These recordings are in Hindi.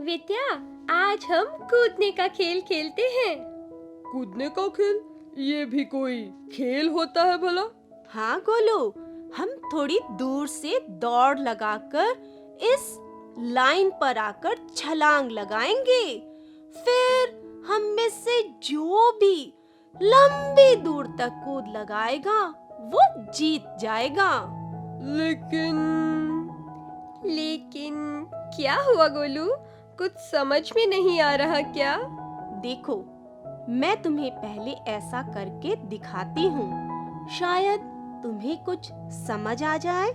विद्या, आज हम कूदने का खेल खेलते हैं। कूदने का खेल? ये भी कोई खेल होता है भला? हाँ गोलू, हम थोड़ी दूर से दौड़ लगाकर इस लाइन पर आकर छलांग लगाएंगे। फिर हम में से जो भी लंबी दूर तक कूद लगाएगा वो जीत जाएगा। लेकिन क्या हुआ गोलू? कुछ समझ में नहीं आ रहा क्या? देखो, मैं तुम्हें पहले ऐसा करके दिखाती हूँ, शायद तुम्हें कुछ समझ आ जाए।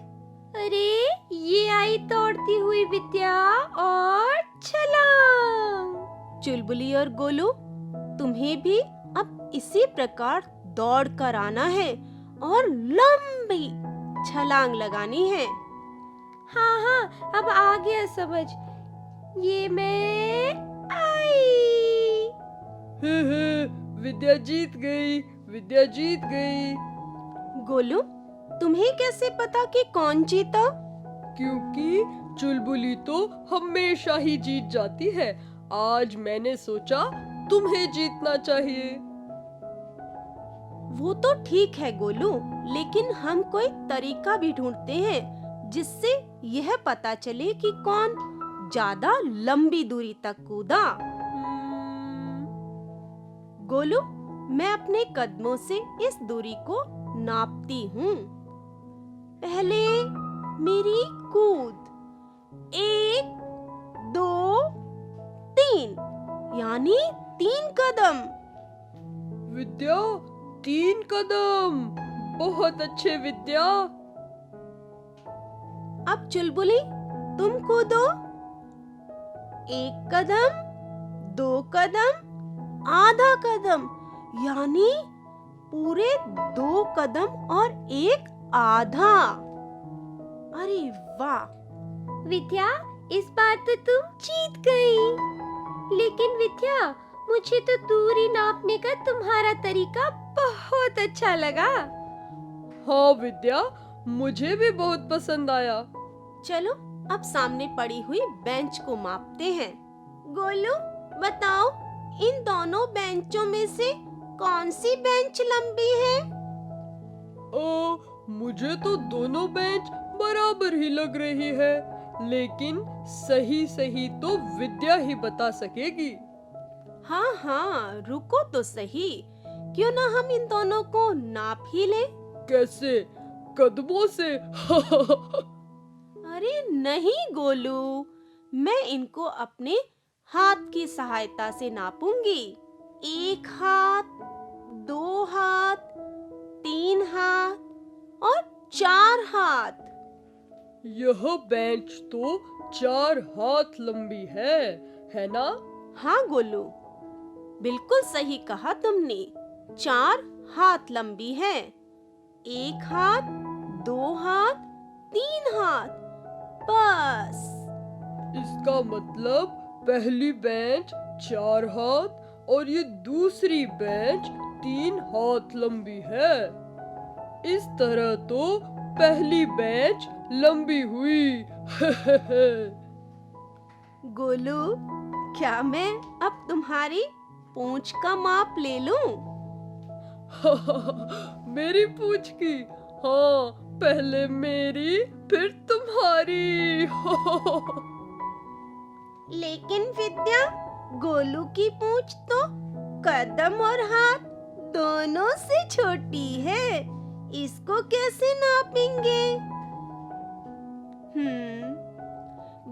अरे, ये आई दौड़ती हुई विद्या और छलांग। चुलबुली और गोलू, तुम्हें भी अब इसी प्रकार दौड़ कर आना है और लंबी छलांग लगानी है। हाँ हाँ, अब आ गया समझ। ये मैं आई। हे, विद्या जीत गई, विद्या जीत गई। गोलू, तुम्हें कैसे पता कि कौन जीता? क्योंकि चुलबुली तो हमेशा ही जीत जाती है। आज मैंने सोचा तुम्हें जीतना चाहिए। वो तो ठीक है गोलू, लेकिन हम कोई तरीका भी ढूंढते हैं जिससे यह पता चले कि कौन ज्यादा लंबी दूरी तक कूदा। गोलू, मैं अपने कदमों से इस दूरी को नापती हूँ। पहले मेरी कूद 1, 2, 3, यानी 3 कदम। विद्या, 3 कदम, बहुत अच्छे विद्या। अब चुलबुली, तुम कूदो। 1 कदम, 2 कदम, आधा कदम, यानी पूरे 2 कदम और 1 आधा। अरे वाह! विद्या, इस बार तो तुम जीत गई। लेकिन विद्या, मुझे तो दूरी नापने का तुम्हारा तरीका बहुत अच्छा लगा। हाँ विद्या, मुझे भी बहुत पसंद आया। चलो अब सामने पड़ी हुई बेंच को मापते हैं। गोलू, बताओ, इन दोनों बेंचों में से कौन सी बेंच लंबी है? मुझे तो दोनों बेंच बराबर ही लग रही है, लेकिन सही सही तो विद्या ही बता सकेगी। हाँ हाँ, रुको तो सही। क्यों ना हम इन दोनों को नाप ही लें? कैसे? कदमों से? अरे नहीं गोलू, मैं इनको अपने हाथ की सहायता से नापूंगी। 1 हाथ, 2 हाथ, 3 हाथ और 4 हाथ। यह बेंच तो 4 हाथ लंबी है ना? हाँ गोलू, बिल्कुल सही कहा तुमने। 4 हाथ लंबी है। 1 हाथ, 2 हाथ, 3 हाथ, बस। इसका मतलब पहली बेंच 4 हाथ और ये दूसरी बेंच 3 हाथ लंबी है। इस तरह तो पहली बेंच लंबी हुई। गोलू, क्या मैं अब तुम्हारी पूंछ का माप ले लूं? मेरी पूंछ की? हाँ, पहले मेरी फिर तुम्हारी। लेकिन विद्या, गोलू की पूंछ तो कदम और हाथ दोनों से छोटी है। इसको कैसे नापेंगे?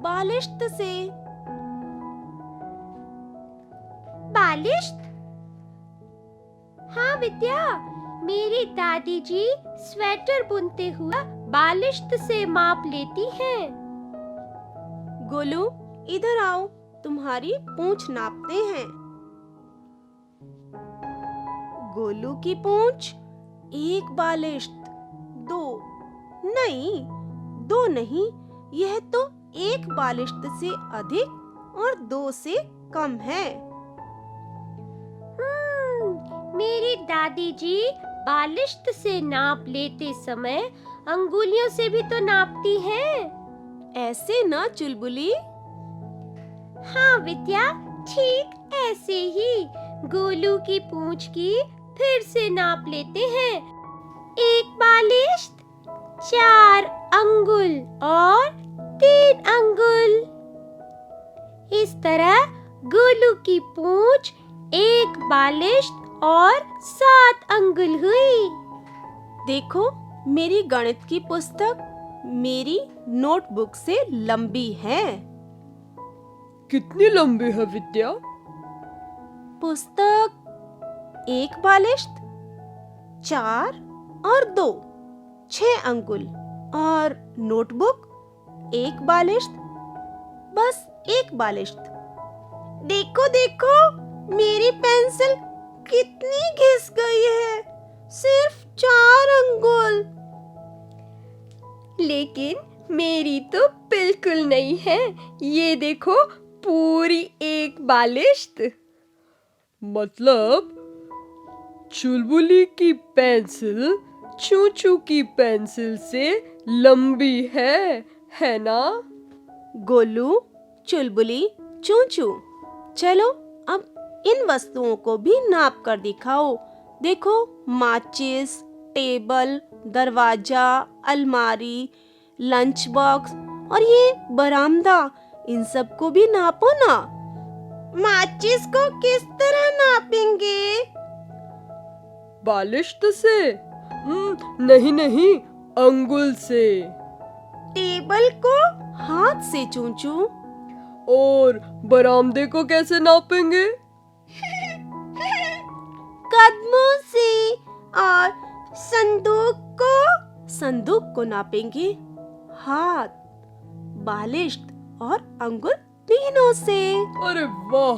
बालिश्त से। बालिश्त? हाँ विद्या, मेरी दादी जी स्वेटर बुनते हुए बालिश्त से माप लेती हैं। गोलू, इधर आओ, तुम्हारी पूंछ नापते हैं। गोलू की पूंछ 1 बालिश्त, 2 नहीं, 2 नहीं, यह तो 1 बालिश्त से अधिक और 2 से कम है। मेरी दादी जी बालिश्त से नाप लेते समय अंगुलियों से भी तो नापती हैं। ऐसे ना चुलबुली। हाँ विद्या, ठीक ऐसे ही गोलू की पूंछ की फिर से नाप लेते हैं। 1 बालिश्त, 4 अंगुल और 3 अंगुल। इस तरह गोलू की पूंछ 1 बालिश्त और 7 अंगुल हुई। देखो, मेरी गणित की पुस्तक मेरी नोटबुक से लंबी है। कितनी लंबी है विद्या? पुस्तक 1 बालिश्त, 4 और 2, 6 अंगुल और नोटबुक 1 बालिश्त, बस 1 बालिश्त। देखो देखो, मेरी पेंसिल कितनी घिस गई है, सिर्फ 4 अंगुल। लेकिन मेरी तो बिल्कुल नहीं है, ये देखो पूरी 1 बालिश्त। मतलब चुलबुली की पेंसिल चूचू की पेंसिल से लंबी है ना? गोलू, चुलबुली, चूचू, चलो अब इन वस्तुओं को भी नाप कर दिखाओ। देखो, माचिस, टेबल, दरवाजा, अलमारी, लंच बॉक्स और ये बरामदा, इन सब को भी नापो ना। माचिस को किस तरह नापेंगे? बालिश्त से? नहीं नहीं, अंगुल से। टेबल को हाथ से, चूचू। और बरामदे को कैसे नापेंगे? कदमों से। और संदूक को नापेंगे हाथ, बालिश्त और अंगुल तीनों से। अरे वाह,